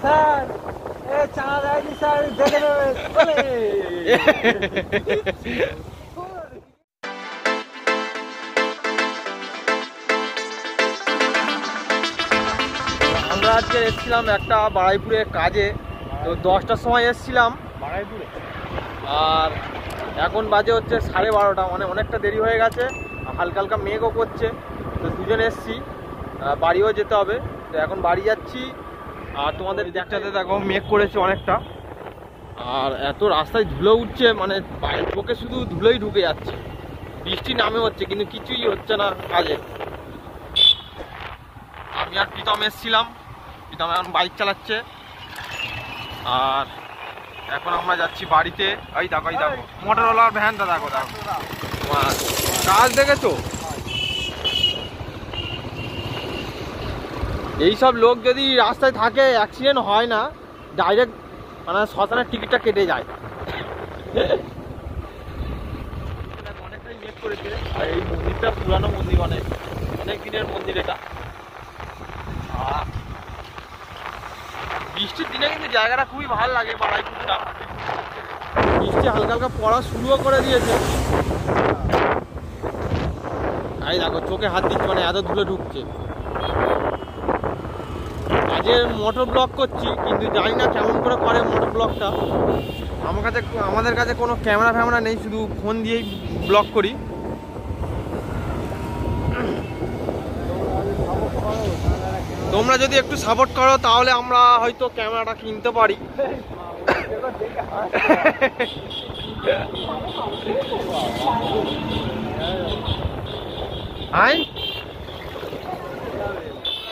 Sir এ চাঁদা দেয়নি sir দেখে নেবে বলে আমরা আজকে এসেছিলাম একটা বাড়াইপুরে কাজে, তো 10টার সময় এসেছিলাম বাড়াইপুরে, আর এখন বাজে হচ্ছে 12:30, মানে অনেকটা দেরি হয়ে গেছে। হালকা হালকা মেঘও করছে, তো দুজনে এসছি, বাড়িও যেতে হবে। তো এখন বাড়ি যাচ্ছি। আর তোমাদের দেখতে দেখো মেঘ করেছে অনেকটা, আর এত রাস্তায় ধুলো উঠছে, মানে চোখে শুধু ধুলোই ঢুকে যাচ্ছে। বৃষ্টি নামে হচ্ছে কিন্তু কিছুই হচ্ছে না কাজে। আমি আর প্রীতম এসছিলাম, প্রীতম এখন বাইক চালাচ্ছে। আর এখন আমরা যাচ্ছি বাড়িতে। এই দেখো মোটরওয়ালার ভ্যানটা দেখো কাজ দেখেছো? এইসব লোক যদি রাস্তায় থাকে, অ্যাক্সিডেন্ট হয় না, ডাইরেক্ট মানে শ্মশানের টিকিটটা কেটে যায়। অনেকটাই মেক করেছে, আর এই মন্দিরটা পুরানো মন্দির, অনেক দিনের মন্দির এটা। বৃষ্টির দিনে কিন্তু জায়গাটা খুবই ভালো লাগে, বাড়াইপুরটা। বৃষ্টি হালকা হালকা পড়া শুরুও করে দিয়েছে। এই দেখো চোখে হাত দিচ্ছে, মানে এত ধুলো ঢুকছে। আজকে মোটর ব্লক করছি, কিন্তু জানি না কেমন করে মোটর ব্লকটা। আমাদের কাছে কোনো ক্যামেরা ফ্যামেরা নেই, শুধু ফোন দিয়েই ব্লক করি। তোমরা যদি একটু সাপোর্ট করো তাহলে আমরা হয়তো ক্যামেরাটা কিনতে পারি।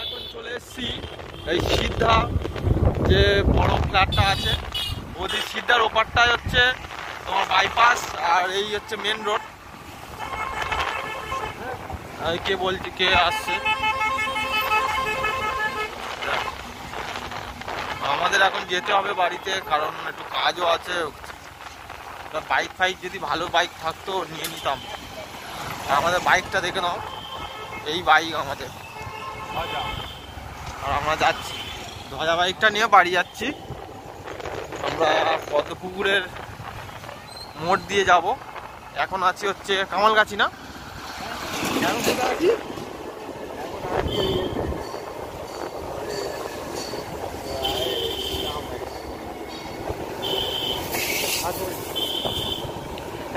এখন চলে এসছি এই সিদ্ধা যে বড় ফ্ল্যাটটা আছে, ওদের সিদ্ধার ওপারটাই হচ্ছে তোমার বাইপাস, আর এই হচ্ছে মেন রোড। কে বলছে, কে আসছে? আমাদের এখন যেতে হবে বাড়িতে, কারণ একটু কাজও আছে। বাইক ফাইক যদি ভালো বাইক থাকতো নিয়ে নিতাম। আমাদের বাইকটা দেখে নাও, এই বাইক আমাদের। আর আমরা যাচ্ছি ধ্বজা বাইকটা নিয়ে বাড়ি যাচ্ছি। আমরা পদ্মপুকুরের মোড় দিয়ে যাব। এখন আছি হচ্ছে কামালগাছি, না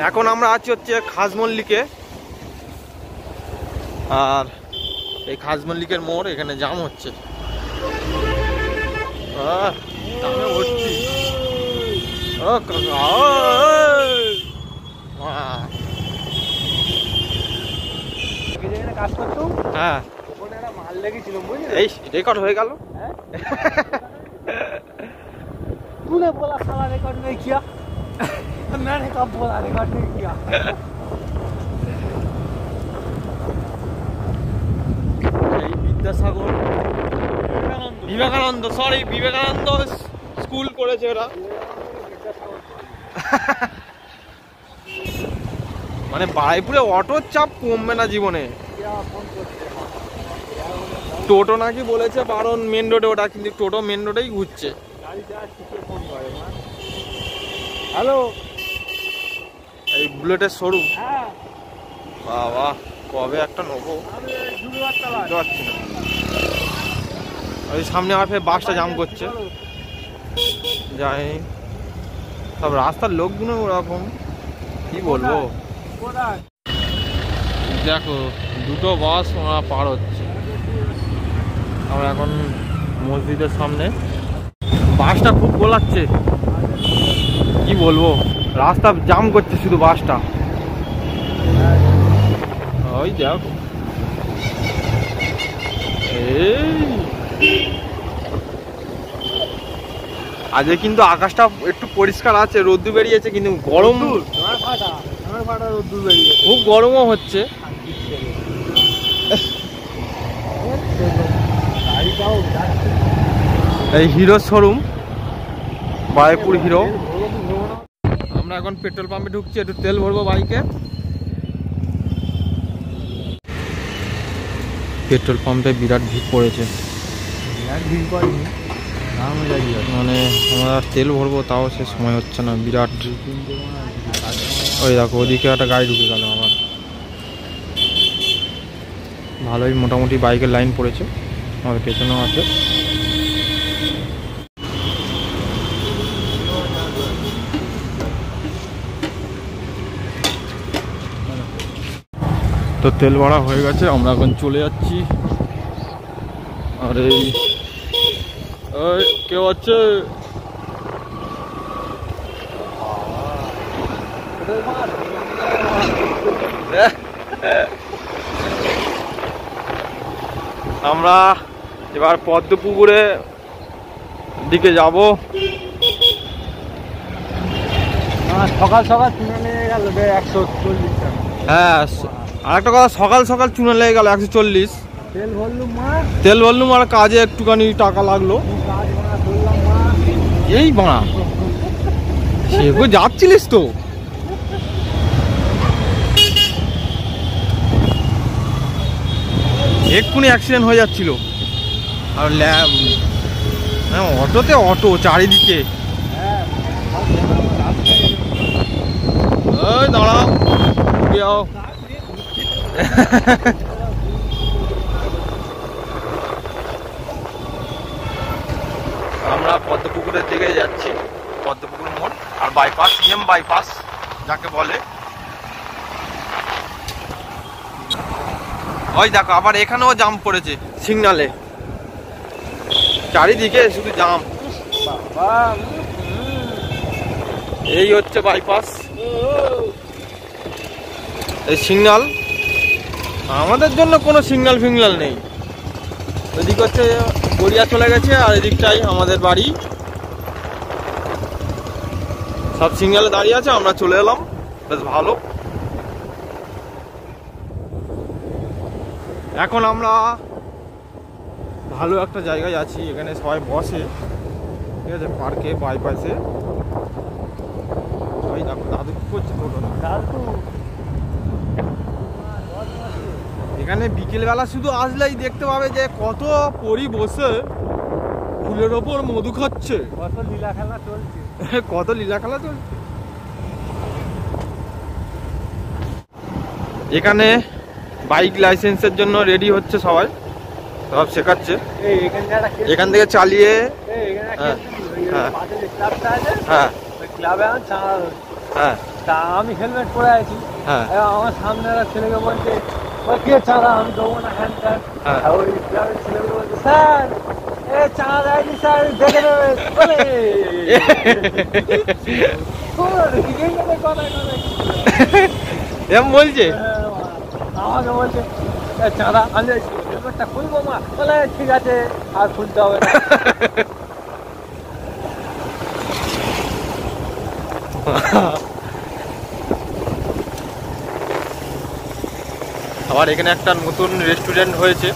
এখন আমরা আছি হচ্ছে খাজমল্লিকে। আর এই খাজমল্লিকের মোড়, এখানে জাম হচ্ছে। কাজ করতো। হ্যাঁ, ওখানে একটা মাল লেগেছিল বুঝলি, এই রেকর্ড হয়ে গেল। तूने बोला साला रिकॉर्ड नहीं किया, मैंने कब बोला रिकॉर्ड नहीं किया। এই বিদ্যাসাগর বিবেকানন্দ বিবেকানন্দ স্কুল করেছে ওরা। মানে বাড়াইপুরে অটোর চাপ কমবে না জীবনে। টোটো নাকি বলেছে বারণ মেন রোডে ওটা, কিন্তু টোটো মেন রোডেই ঘুরছে। হ্যালো, এই বুলেটের শোরুম। বাবা কবে একটা নেবো, পারছি না। ওই সামনে আর ফের বাসটা জাম করছে, যাই সব রাস্তার লোকগুলো ওরকম, কি বলবো। দেখো দুটো বাস ওরা পার হচ্ছে। আমরা এখন মসজিদের সামনে, বাসটা খুব গোলাচ্ছে, কি বলবো, রাস্তা জাম করছে শুধু বাসটা। ওই দেখো আজকে কিন্তু আকাশটা একটু পরিষ্কার আছে, রোদ্দুর বেরিয়েছে, কিন্তু গরম খুব গরমও হচ্ছে। এই হিরো শোরুম, বারাইপুর হিরো। আমরা এখন পেট্রোল পাম্পে ঢুকছি, একটু তেল ভরবো বাইকে। পেট্রোল পাম্পে বিরাট ভিড় পড়েছে। মানে আমরা তেল ভরবো তাও সে সময় হচ্ছে না, বিরাট। ওই দেখো ওদিকে একটা গাড়ি ঢুকে গেল আমার। ভালোই মোটামুটি বাইকের লাইন পড়েছে, আমাদের পেছনেও আছে। তো তেল ভরা হয়ে গেছে, আমরা এখন চলে যাচ্ছি। আর এই কেউ আছে? আমরা এবার পদ্মপুকুরে দিকে যাব। সকাল সকাল চুনা লেগে গেল 140 টাকা। হ্যাঁ, আর একটা কথা, সকাল সকাল চুনা লেগে গেল 140। তেল ভরলুম আর কাজে একটুখানি টাকা লাগলো। এই বাড়া সেগো যাচ্ছিলিস তো? এক্ষুনি অ্যাক্সিডেন্ট হয়ে যাচ্ছিল। আর অটোতে অটো চারিদিকে। দাঁড়াও, আমরা পদ্মপুকুরের দিকে যাচ্ছি, পদ্মপুকুর মোড় আর বাইপাস, বাইপাস যাকে বলে। ওই দেখো আবার এখানেও জাম পড়েছে সিগনালে, চারিদিকে শুধু জাম। এই হচ্ছে বাইপাস, এই সিগনাল। আমাদের জন্য কোনো সিগনাল ফিগনাল নেই। ওইদিক হচ্ছে গড়িয়া চলে গেছে, আর এদিকটাই আমাদের বাড়ি। সব সিগনালে দাঁড়িয়ে আছে, আমরা চলে এলাম, বেশ ভালো। এখন আমরা ভালো একটা জায়গায় আছি, এখানে সবাই বসে, ঠিক আছে, পার্কে বাইপাসে। ওই দেখো দাদু কি করছে, এখানে বিকেলবেলা শুধু আসলেই দেখতে পাবে যে কত পরি বসে ফুলের ওপর মধু খাচ্ছে। কত লীলা খেলা চলছে, কত লীলা খেলা চলছে। এখানে বাইক লাইসেন্সের জন্য রেডি হচ্ছে সবাই, সব শেখাচ্ছে। এখান থেকে চালিয়ে হ্যাঁ, তা আমি হেলমেট পরে আছি, আমার সামনে ছেলেকে বলছে কে চাঁদা, আমি দেবো না হ্যান্ড। ওই ক্লাবের ছেলেগুলো বলছে স্যার এ চাঁদা দেয়নি স্যার, দেখে নেবে। এম বলছে, আমাকে বলছে চাঁদা, আমি হেলমেটটা খুলবো মা, বলে ঠিক আছে আর খুলতে হবে না। আবার এখানে একটা নতুন রেস্টুরেন্ট হয়েছে।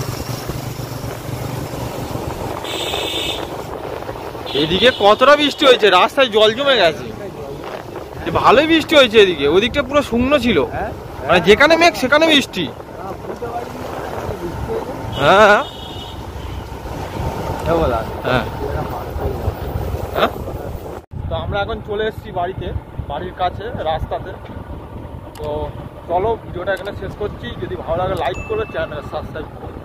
এদিকে কতটা বৃষ্টি হয়েছে, রাস্তায় জল জমে গেছে, ভালোই বৃষ্টি হয়েছে এদিকে। ওদিকটা পুরো শুকনো ছিল, মানে যেখানে মেঘ সেখানে বৃষ্টি। হ্যাঁ হ্যাঁ, তো আমরা এখন চলে এসেছি বাড়িতে, বাড়ির কাছে রাস্তাতে। তো চলো ভিডিওটা এখানে শেষ করছি। যদি ভালো লাগে লাইক করো, চ্যানেল সাবস্ক্রাইব করো।